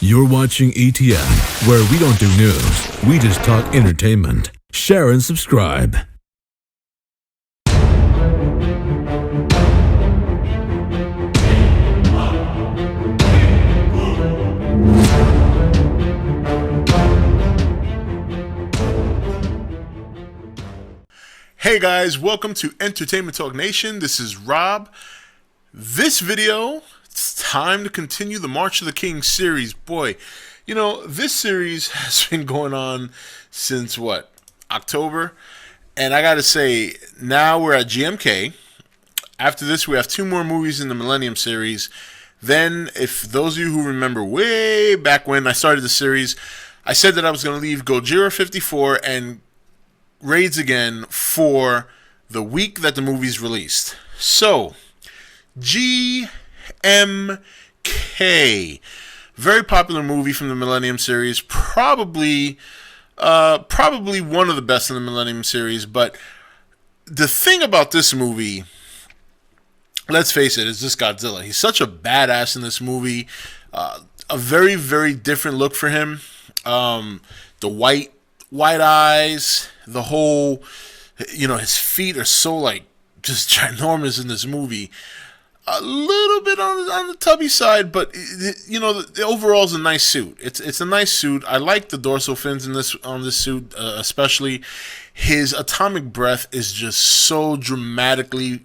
You're watching E.T.N, where we don't do news, we just talk entertainment. Share and subscribe. Hey guys, welcome to Entertainment Talk Nation. This is Rob. This video, it's time to continue the March of the King series. Boy, you know, this series has been going on since what, October? And I gotta say, now we're at GMK. After this, we have 2 more movies in the Millennium series. Then, if those of you who remember way back when I started the series, I said that I was going to leave Gojira 54 and Raids again for the week that the movie's released. So, GMK, very popular movie from the Millennium series, probably one of the best in the Millennium series. But the thing about this movie, let's face it, is just Godzilla. He's such a badass in this movie. A very, very different look for him. The white eyes, the whole, you know, his feet are so, like, just ginormous in this movie. A little bit on the tubby side, but, you know, the overall is a nice suit. It's a nice suit. I like the dorsal fins on this suit, especially. His atomic breath is just so dramatically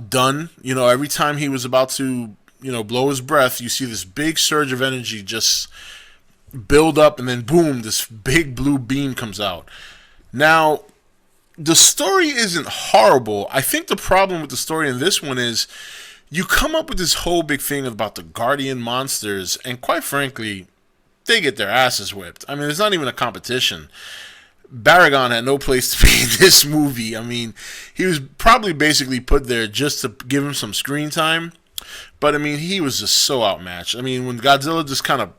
done. You know, every time he was about to, you know, blow his breath, you see this big surge of energy just build up, and then boom, this big blue beam comes out. Now, the story isn't horrible. I think the problem with the story in this one is you come up with this whole big thing about the guardian monsters, and quite frankly, they get their asses whipped. I mean, it's not even a competition. Baragon had no place to be in this movie. I mean, he was probably basically put there just to give him some screen time, but I mean, he was just so outmatched. I mean, when Godzilla just kind of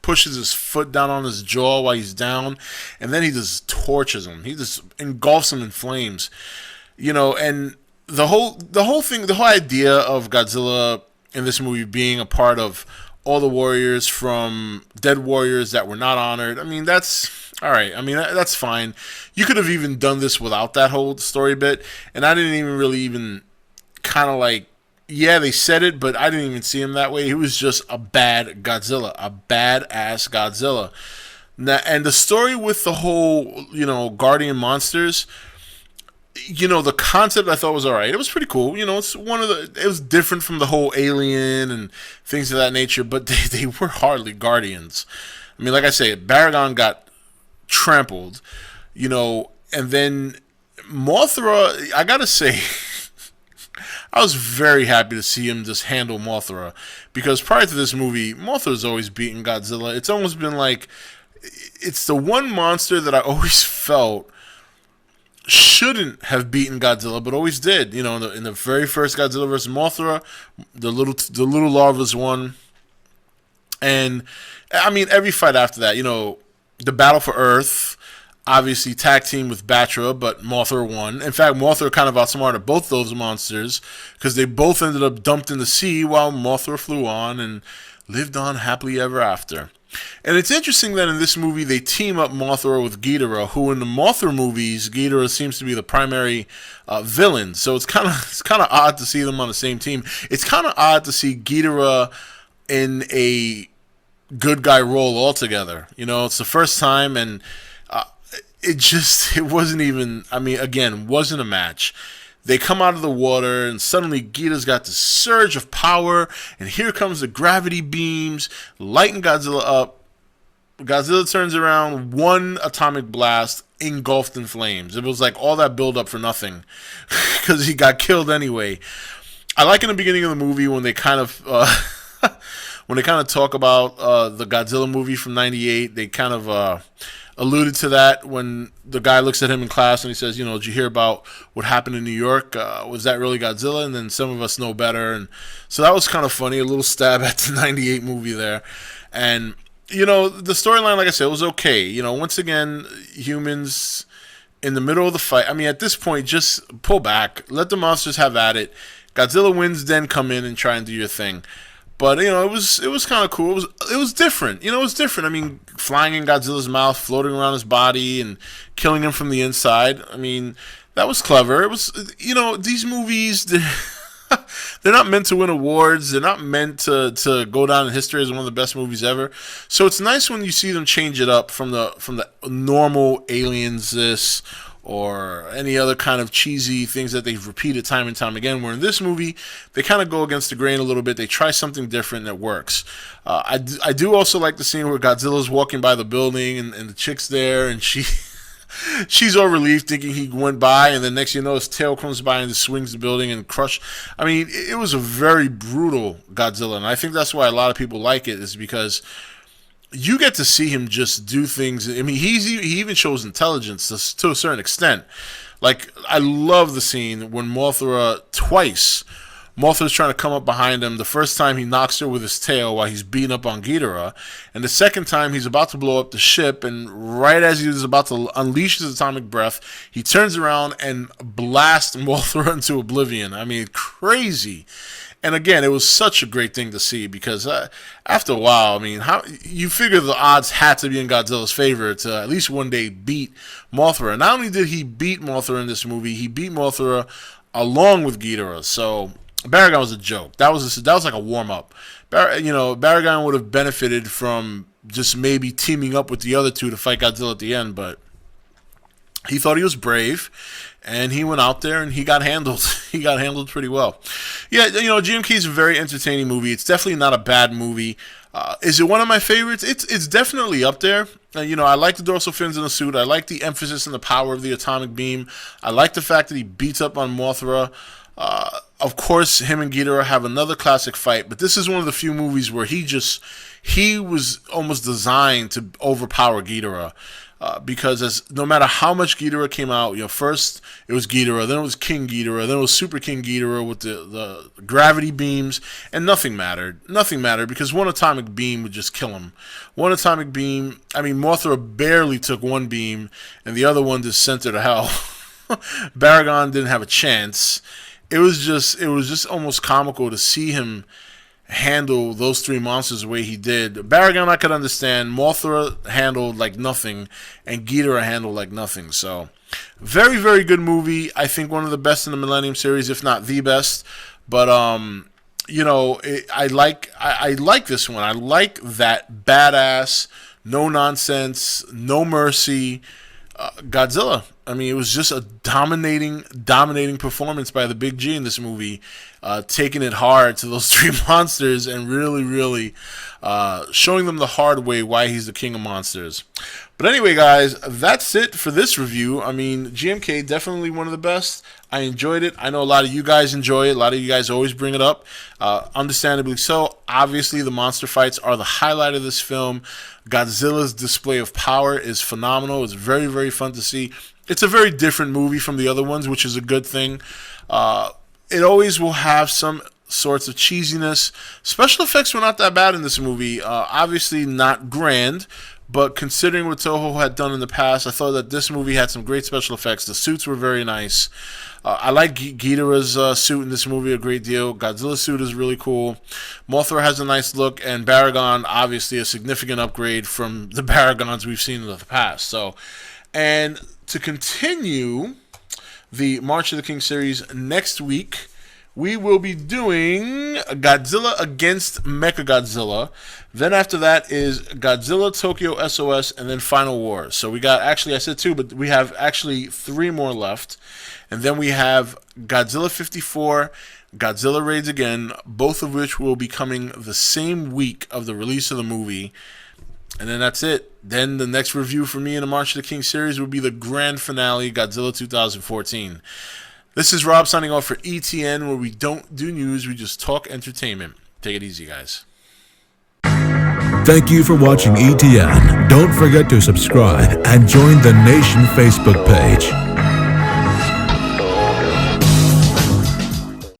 pushes his foot down on his jaw while he's down, and then he just torches him. He just engulfs him in flames. You know, and the whole idea of Godzilla in this movie being a part of all the warriors from dead warriors that were not honored, I mean, that's all right. I mean, that's fine. You could have even done this without that whole story bit, and I didn't even really kind of like, yeah, they said it, but I didn't even see him that way. He was just a bad Godzilla, a badass Godzilla. Now, and the story with the whole, you know, guardian monsters, you know, the concept I thought was all right. It was pretty cool. You know, it was different from the whole alien and things of that nature, but they were hardly guardians. I mean, like I say, Baragon got trampled, you know, and then Mothra, I gotta say, I was very happy to see him just handle Mothra, because prior to this movie, Mothra's always beaten Godzilla. It's almost been like, it's the one monster that I always felt shouldn't have beaten Godzilla, but always did. You know, in the very first Godzilla vs. Mothra, the little larvas won, and I mean every fight after that. You know, the battle for Earth, obviously tag team with Batra, but Mothra won. In fact, Mothra kind of outsmarted both those monsters, because they both ended up dumped in the sea while Mothra flew on and lived on happily ever after. And it's interesting that in this movie they team up Mothra with Ghidorah, who in the Mothra movies, Ghidorah seems to be the primary villain. So it's kind of odd to see them on the same team. It's kind of odd to see Ghidorah in a good guy role altogether. You know, it's the first time, and it wasn't even, I mean, again, wasn't a match. They come out of the water, and suddenly Ghidorah's got this surge of power, and here comes the gravity beams, lighting Godzilla up. Godzilla turns around, one atomic blast, engulfed in flames. It was like all that build up for nothing, because he got killed anyway. I like in the beginning of the movie when they kind of talk about the Godzilla movie from '98. They kind of alluded to that when the guy looks at him in class and he says, you know, did you hear about what happened in New York? Was that really Godzilla? And then some of us know better. And so that was kind of funny, a little stab at the 98 movie there. And, you know, the storyline, like I said, was okay. You know, once again, humans in the middle of the fight. I mean, at this point, just pull back. Let the monsters have at it. Godzilla wins, then come in and try and do your thing. But it was kind of cool. It was different. It was different. I mean, flying in Godzilla's mouth, floating around his body, and killing him from the inside. I mean, that was clever. It was, these movies, they're not meant to win awards. They're not meant to go down in history as one of the best movies ever. So it's nice when you see them change it up from the normal aliens or any other kind of cheesy things that they've repeated time and time again. Where in this movie, they kind of go against the grain a little bit. They try something different that works. I do also like the scene where Godzilla's walking by the building and the chick's there, and she's all relieved thinking he went by, and then next thing you know, his tail comes by and just swings the building and crush. I mean, it was a very brutal Godzilla, and I think that's why a lot of people like it, is because you get to see him just do things. I mean, he even shows intelligence to a certain extent. Like, I love the scene when Mothra's trying to come up behind him. The first time he knocks her with his tail while he's beating up on Ghidorah. And the second time he's about to blow up the ship, and right as he was about to unleash his atomic breath, he turns around and blasts Mothra into oblivion. I mean, crazy. And again, it was such a great thing to see, because after a while, I mean, how you figure the odds had to be in Godzilla's favor to at least one day beat Mothra. And not only did he beat Mothra in this movie, he beat Mothra along with Ghidorah. So Baragon was a joke. That was like a warm up. Baragon would have benefited from just maybe teaming up with the other two to fight Godzilla at the end, but he thought he was brave, and he went out there and he got handled. He got handled pretty well. Yeah, GMK is a very entertaining movie. It's definitely not a bad movie. Is it one of my favorites? It's definitely up there. I like the dorsal fins in the suit. I like the emphasis and the power of the atomic beam. I like the fact that he beats up on Mothra. Of course, him and Ghidorah have another classic fight, but this is one of the few movies where he was almost designed to overpower Ghidorah. Because no matter how much Ghidorah came out, first it was Ghidorah, then it was King Ghidorah, then it was Super King Ghidorah with the gravity beams, and nothing mattered. Nothing mattered, because one atomic beam would just kill him. One atomic beam, I mean, Mothra barely took one beam, and the other one just sent her to hell. Baragon didn't have a chance. It was just almost comical to see him handle those three monsters the way he did. Baragon I could understand. Mothra handled like nothing, and Ghidorah handled like nothing. So, very, very good movie. I think one of the best in the Millennium series, if not the best. But I like this one. I like that badass, no nonsense, no mercy Godzilla. I mean, it was just a dominating performance by the Big G in this movie, taking it hard to those three monsters and really, really showing them the hard way why he's the king of monsters. But anyway, guys, that's it for this review. I mean, GMK, definitely one of the best. I enjoyed it. I know a lot of you guys enjoy it. A lot of you guys always bring it up. Understandably so. Obviously, the monster fights are the highlight of this film. Godzilla's display of power is phenomenal. It's very, very fun to see. It's a very different movie from the other ones, which is a good thing. It always will have some sorts of cheesiness. Special effects were not that bad in this movie. Obviously not grand, but considering what Toho had done in the past, I thought that this movie had some great special effects. The suits were very nice. I like Ghidorah's suit in this movie a great deal. Godzilla's suit is really cool. Mothra has a nice look, and Baragon, obviously a significant upgrade from the Baragons we've seen in the past. And to continue the March of the King series, next week we will be doing Godzilla against Mechagodzilla. Then after that is Godzilla, Tokyo SOS, and then Final War. So we got, actually I said two, but we have actually three more left. And then we have Godzilla 54, Godzilla Raids Again, both of which will be coming the same week of the release of the movie. And then that's it. Then the next review for me in the March of the King series will be the grand finale, Godzilla 2014. This is Rob signing off for E.T.N, where we don't do news, we just talk entertainment. Take it easy, guys. Thank you for watching E.T.N. Don't forget to subscribe and join the Nation Facebook page.